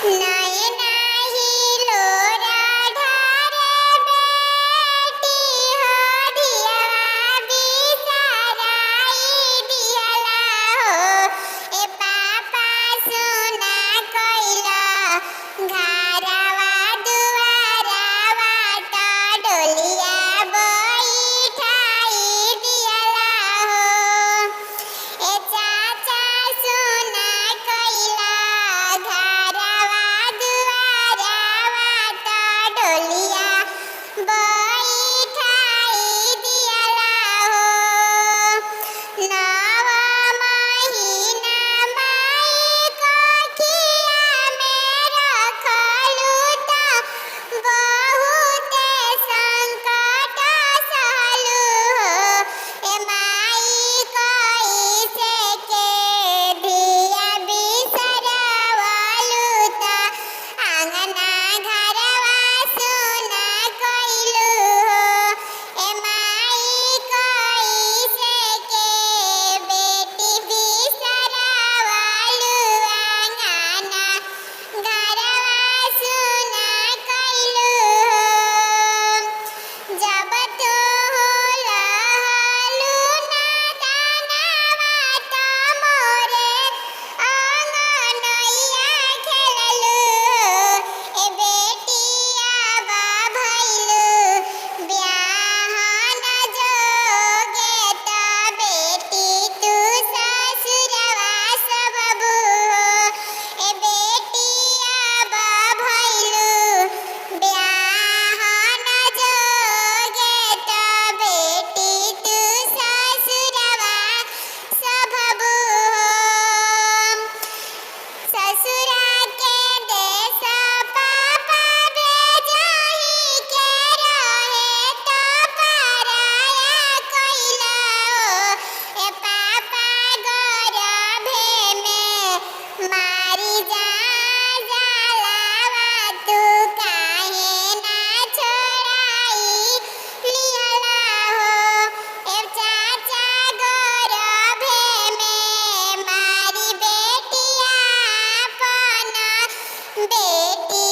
नये नाही लोरा ढारे बेटी हो दिया बिसराई दिहला हो ए पापा सुना कइला घरवा दुआरवा त डोलिया बैठाई दिहला हो ए चाचा सुना कइला घरवा दुआरवा त डोलिया बैठाई दिहला हो नव महीना माई कोखिया में रखलू त बहुते संकट सहलू हो ए माई कइसे के धिया बिसरवलू त आंगना घरवा सुना कइलू हो ए माई कइसे के बेटी बिसरवलू आंगना घरवा सुना कइलू हो जब तू रहलू नादानवा त मोरे अंगनइया खेललू ए बेटिया बा भइलू ब्याहन जोगे त बेटी तू ससुरवा सब ए बेटिया बा भइलू ब्याहन जोगे त बेटी तू ससुरवा सब ससुरा के देश पापा भेजही के रहे त पराया कइला हो ए पापा गर्भे में मारी जलावा तू काहे ना छोड़ाई लिहला हो ए चाचा गर्भे में मारी बेटिया अपन बेटी